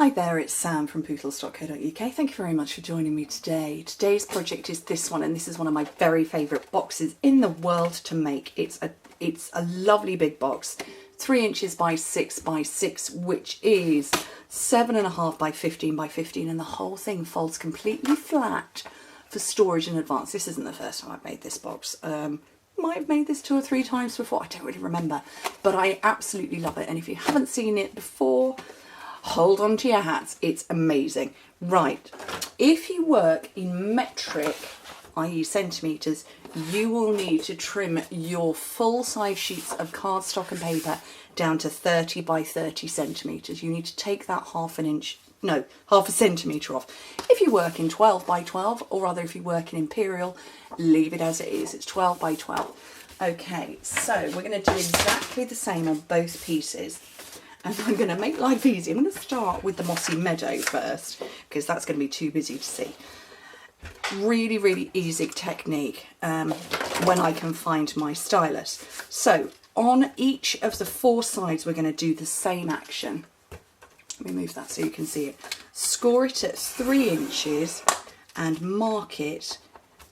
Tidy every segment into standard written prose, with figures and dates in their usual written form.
Hi there, it's Sam from poodles.co.uk. Thank you very much for joining me today. Today's project is this one, and this is one of my very favourite boxes in the world to make. It's a lovely big box, 3 inches by 6 by 6, which is 7.5 by 15 by 15, and the whole thing folds completely flat for storage in advance. This isn't the first time I've made this box. Might have made this 2 or 3 times before, I don't really remember, but I absolutely love it. And if you haven't seen it before, hold on to your hats, it's amazing. Right, if you work in metric, i.e. centimetres, you will need to trim your full size sheets of cardstock and paper down to 30 by 30 centimetres. You need to take that half a centimetre off. If you work in 12 by 12, or rather if you work in imperial, leave it as it is. It's 12 by 12. Okay, so we're going to do exactly the same on both pieces. And I'm going to make life easy. I'm going to start with the Mossy Meadow first, because that's going to be too busy to see. Really, really easy technique when I can find my stylus. So on each of the 4 sides, we're going to do the same action. Let me move that so you can see it. Score it at 3 inches and mark it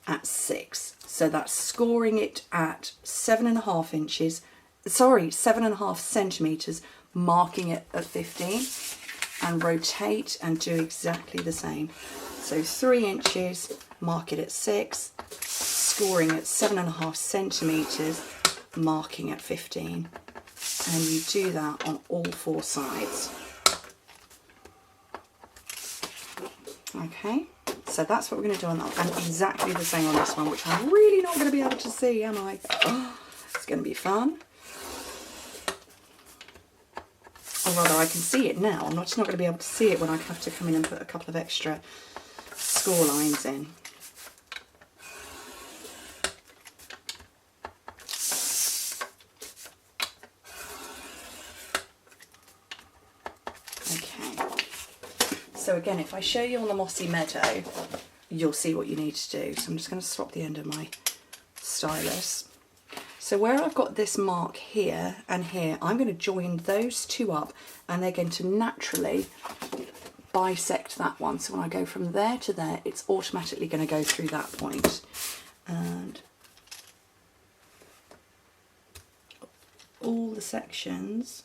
at 6. So that's scoring it at 7.5 inches, sorry, 7.5 centimetres, marking it at 15, and rotate and do exactly the same. So 3 inches, mark it at 6, scoring at 7.5 centimetres, marking at 15. And you do that on all 4 sides. Okay, so that's what we're going to do on that one, and exactly the same on this one, which I'm really not going to be able to see, am I? Oh, it's going to be fun. Or rather, I can see it now. I'm just not going to be able to see it when I have to come in and put a couple of extra score lines in. Okay. So again, if I show you on the Mossy Meadow, you'll see what you need to do. So I'm just going to swap the end of my stylus. So where I've got this mark here and here, I'm going to join those 2 up, and they're going to naturally bisect that one. So when I go from there to there, it's automatically going to go through that point. And all the sections.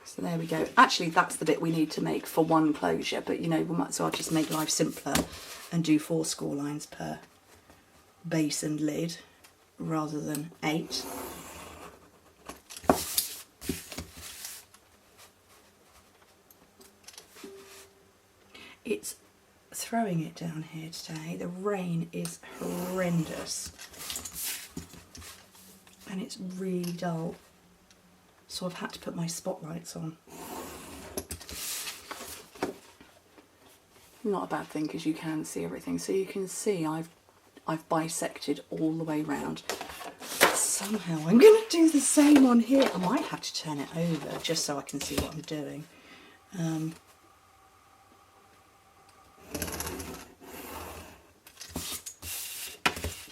So there we go. Actually, that's the bit we need to make for one closure, but you know, we might as well just make life simpler and do 4 score lines per base and lid rather than 8. It's throwing it down here today. The rain is horrendous and it's really dull, so I've had to put my spotlights on. Not a bad thing, because you can see everything. So you can see I've bisected all the way round. But somehow I'm going to do the same on here. I might have to turn it over just so I can see what I'm doing.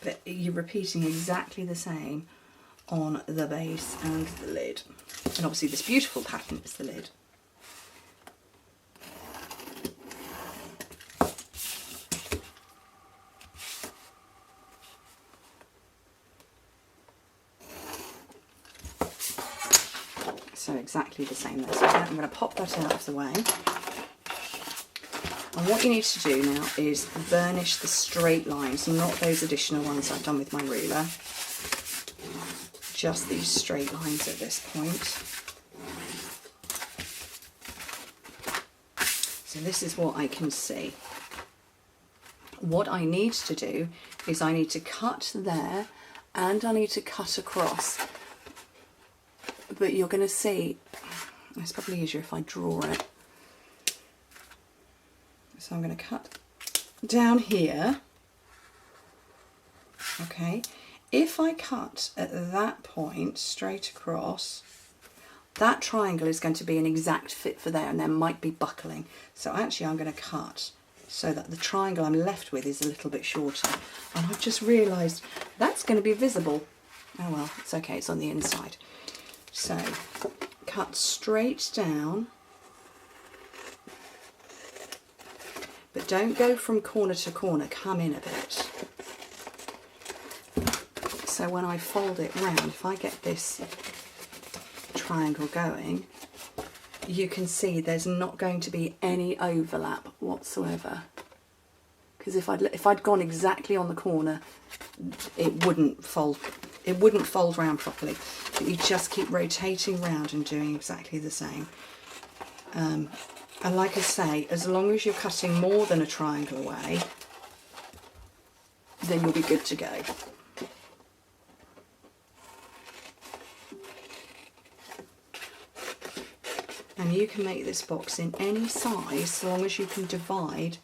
But you're repeating exactly the same on the base and the lid. And obviously this beautiful pattern is the lid. So exactly the same there. So I'm going to pop that out of the way. And what you need to do now is burnish the straight lines, not those additional ones I've done with my ruler. Just these straight lines at this point. So this is what I can see. What I need to do is I need to cut there and I need to cut across. But you're going to see, it's probably easier if I draw it. So I'm going to cut down here. Okay, if I cut at that point straight across, that triangle is going to be an exact fit for there, and there might be buckling. So actually I'm going to cut so that the triangle I'm left with is a little bit shorter. And I've just realised that's going to be visible. Oh well, it's okay, it's on the inside. So cut straight down, but don't go from corner to corner, come in a bit. So when I fold it round, if I get this triangle going, you can see there's not going to be any overlap whatsoever. Because if I'd gone exactly on the corner, it wouldn't fold round properly. But you just keep rotating round and doing exactly the same. And like I say, as long as you're cutting more than a triangle away, then you'll be good to go. And you can make this box in any size, so long as you can divide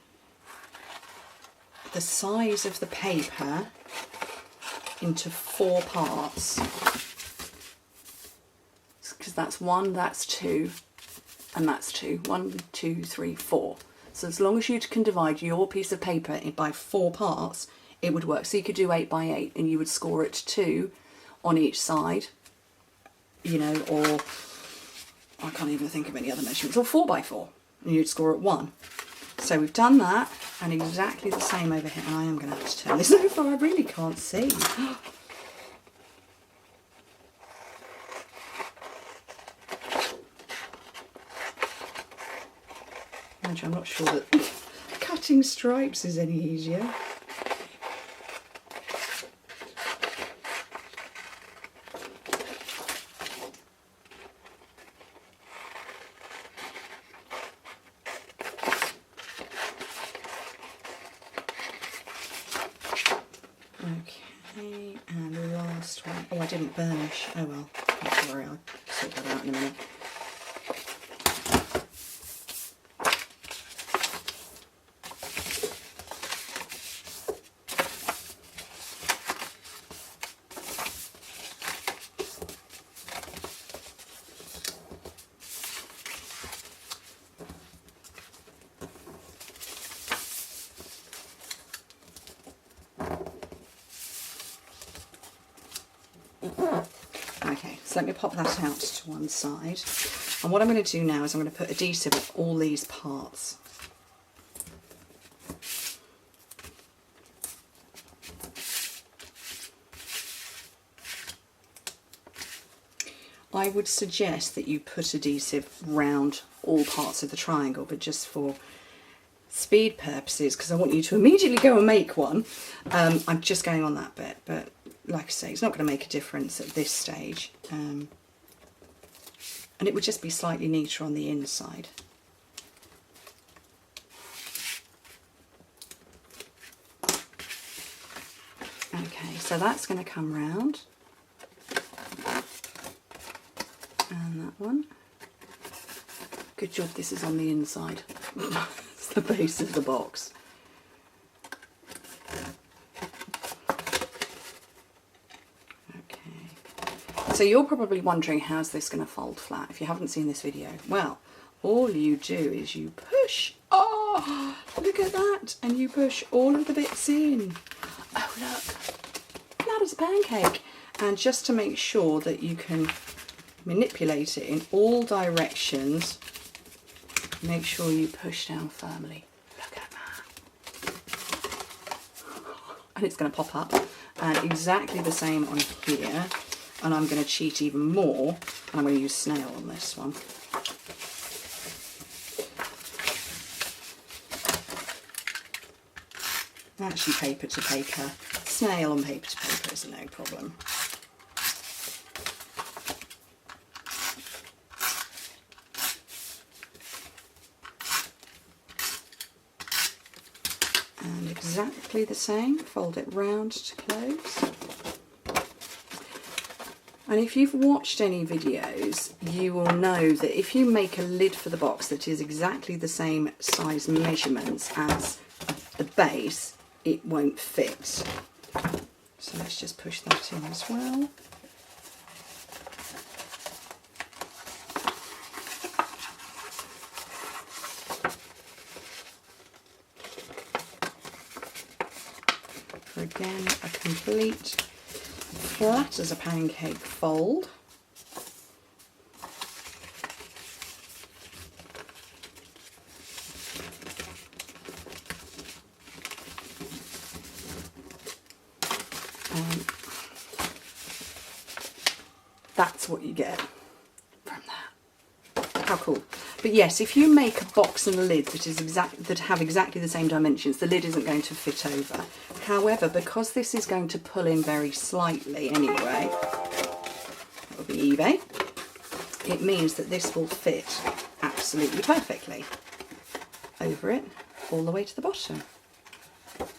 the size of the paper into 4 parts. Because that's 1, that's 2, and that's 2. 1, 2, 3, 4. So as long as you can divide your piece of paper by 4 parts, it would work. So you could do 8 by 8 and you would score it 2 on each side, you know, or I can't even think of any other measurements, or 4 by 4, and you'd score at 1. So we've done that, and exactly the same over here. And I am going to have to turn this over, I really can't see. Mind you, I'm not sure that cutting stripes is any easier. Okay, and the last one. Oh, I didn't burnish. Oh well, not to worry, I'll sort that out in a minute. Okay, so let me pop that out to one side. And what I'm going to do now is I'm going to put adhesive on all these parts. I would suggest that you put adhesive round all parts of the triangle, but just for speed purposes, because I want you to immediately go and make one, I'm just going on that bit, but like I say, it's not going to make a difference at this stage, and it would just be slightly neater on the inside. Okay, so that's going to come round, and that one. Good job this is on the inside. It's the base of the box. So you're probably wondering, how's this going to fold flat if you haven't seen this video? Well, all you do is you push, oh, look at that, and you push all of the bits in. Oh look, flat as a pancake. And just to make sure that you can manipulate it in all directions, make sure you push down firmly. Look at that. And it's going to pop up, and exactly the same on here. And I'm going to cheat even more, and I'm going to use Snail on this one. Actually, paper to paper. Snail on paper to paper is no problem. And exactly the same, fold it round to close. And if you've watched any videos, you will know that if you make a lid for the box that is exactly the same size measurements as the base, it won't fit. So let's just push that in as well. For again, a complete flat as a pancake fold. that's what you get from that. How cool. But yes, if you make a box and a lid that have exactly the same dimensions, the lid isn't going to fit over. However, because this is going to pull in very slightly anyway, that will be eBay, it means that this will fit absolutely perfectly over it all the way to the bottom.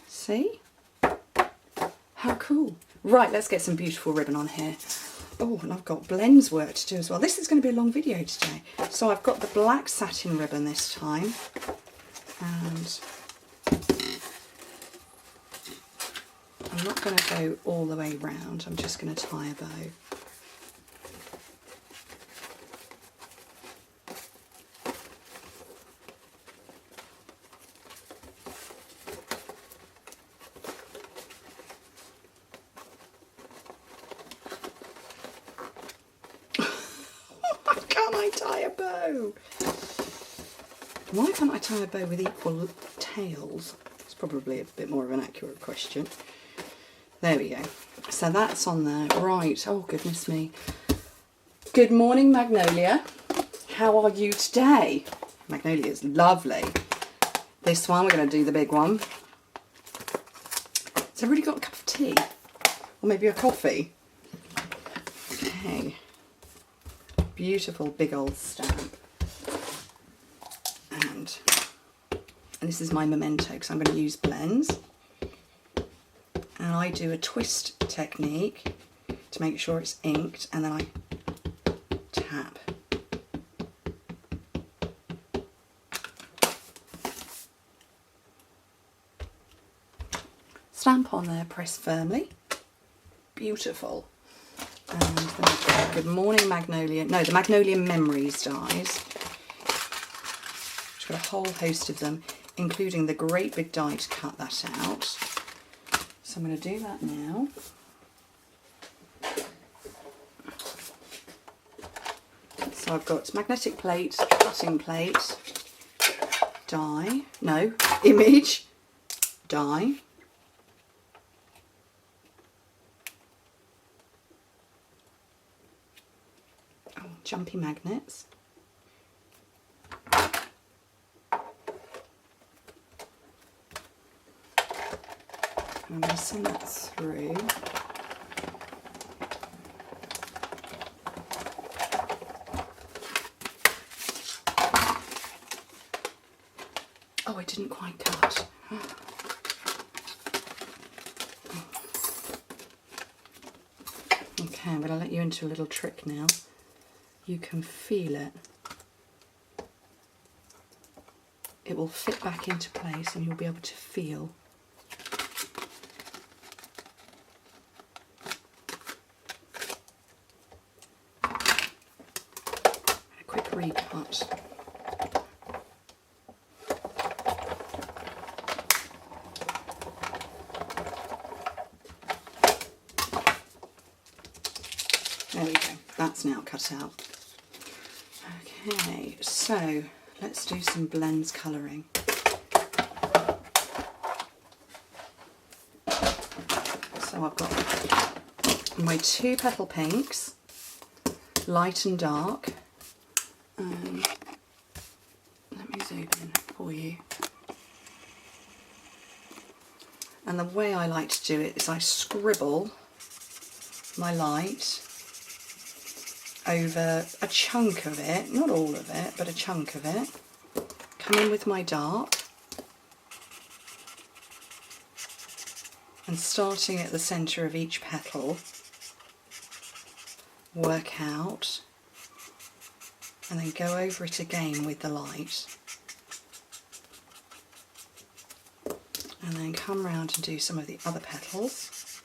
See? How cool. Right, let's get some beautiful ribbon on here. Oh, and I've got blends work to do as well. This is going to be a long video today. So I've got the black satin ribbon this time. And I'm not going to go all the way round. I'm just going to tie a bow. Why can't I tie a bow with equal tails? It's probably a bit more of an accurate question. There we go. So that's on there. Right. Oh, goodness me. Good morning, Magnolia. How are you today? Magnolia is lovely. This one, we're going to do the big one. Has everybody got a cup of tea? Or maybe a coffee? Okay. Beautiful big old stamp. And this is my memento because I'm going to use blends. And I do a twist technique to make sure it's inked, and then I tap. Stamp on there, press firmly. Beautiful. And then I've got Good Morning Magnolia. No, the Magnolia Memories dies. I've got a whole host of them, including the great big die to cut that out. So I'm going to do that now. So I've got magnetic plate, cutting plate, die, no, image, die. Oh, jumpy magnets. I'm going to send that through. Oh, I didn't quite cut. Okay, I'm going to let you into a little trick now. You can feel it. It will fit back into place and you'll be able to feel. Recut. There we go, that's now cut out. Okay, so let's do some blends colouring. So I've got my two petal pinks, light and dark. Let me zoom in for you. And the way I like to do it is I scribble my light over a chunk of it, not all of it, but a chunk of it. Come in with my dark and starting at the centre of each petal, work out and then go over it again with the light. And then come round and do some of the other petals.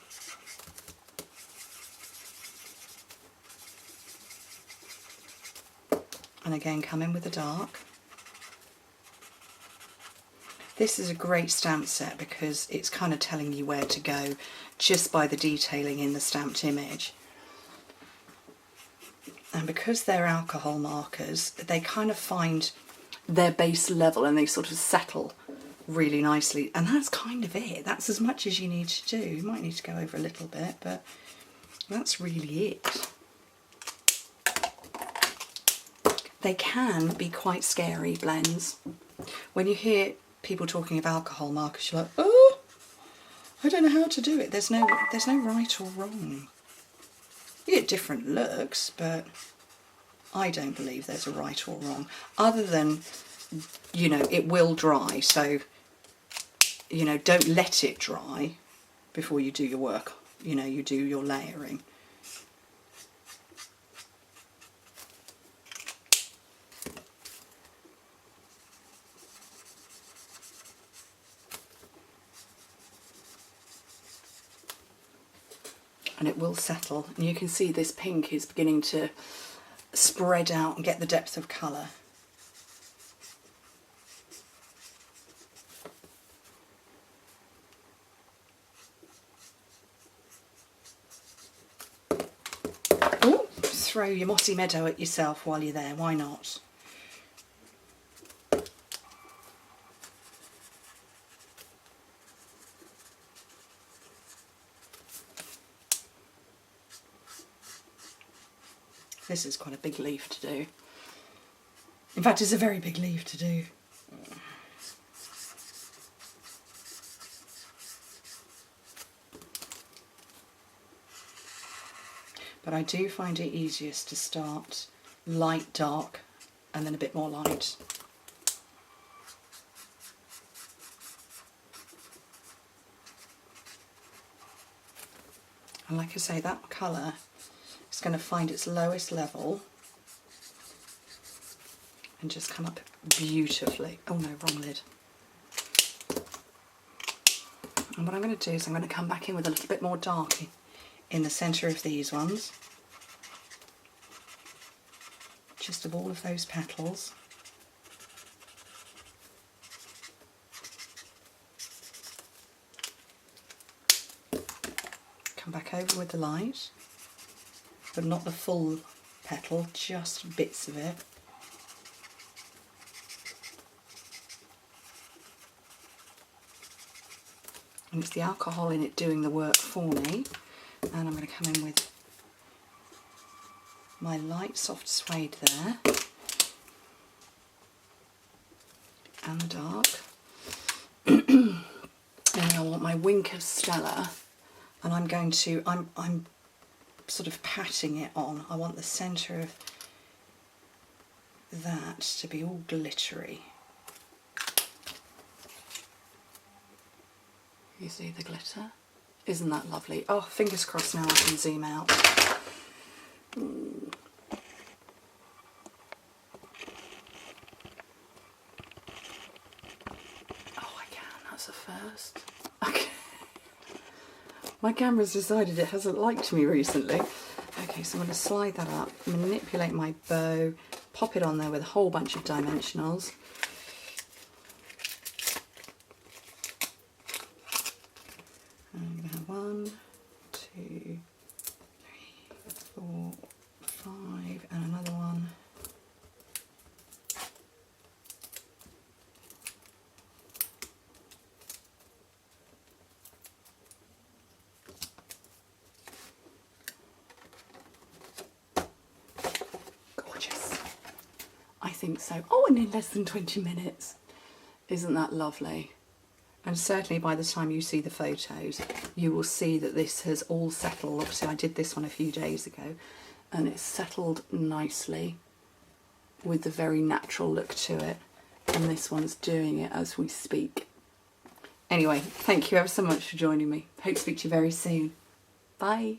And again come in with the dark. This is a great stamp set because it's kind of telling you where to go just by the detailing in the stamped image. And because they're alcohol markers, they kind of find their base level and they sort of settle really nicely. And that's kind of it. That's as much as you need to do. You might need to go over a little bit, but that's really it. they can be quite scary blends. When you hear people talking of alcohol markers, you're like, oh, I don't know how to do it. There's no right or wrong. You get different looks, but I don't believe there's a right or wrong, other than, you know, it will dry, so, you know, don't let it dry before you do your work, you know, you do your layering. And it will settle, and you can see this pink is beginning to spread out and get the depth of colour. Oh, throw your Mossy Meadow at yourself while you're there, why not? This is quite a big leaf to do. In fact, it's a very big leaf to do. But I do find it easiest to start light, dark, and then a bit more light. And like I say, that colour is going to find its lowest level and just come up beautifully. Oh no, wrong lid. And what I'm going to do is I'm going to come back in with a little bit more dark in the centre of these ones, just of all of those petals. Come back over with the light, but not the full petal, just bits of it. And it's the alcohol in it doing the work for me. And I'm going to come in with my light soft suede there, and the dark. And I want my wink of Stella, and I'm going to, I'm sort of patting it on. I want the centre of that to be all glittery. You see the glitter? Isn't that lovely? Oh, fingers crossed now I can zoom out. Oh, I can, that's a first. Okay. My camera's decided it hasn't liked me recently. Okay, so I'm going to slide that up, manipulate my bow, pop it on there with a whole bunch of dimensionals. I'm going to have 1, 2, 3, 4, 5, and another one. Gorgeous. I think so. Oh, and in less than 20 minutes. Isn't that lovely? And certainly by the time you see the photos, you will see that this has all settled. Obviously I did this one a few days ago, and it's settled nicely with the very natural look to it. And this one's doing it as we speak. Anyway, thank you ever so much for joining me. Hope to speak to you very soon. Bye.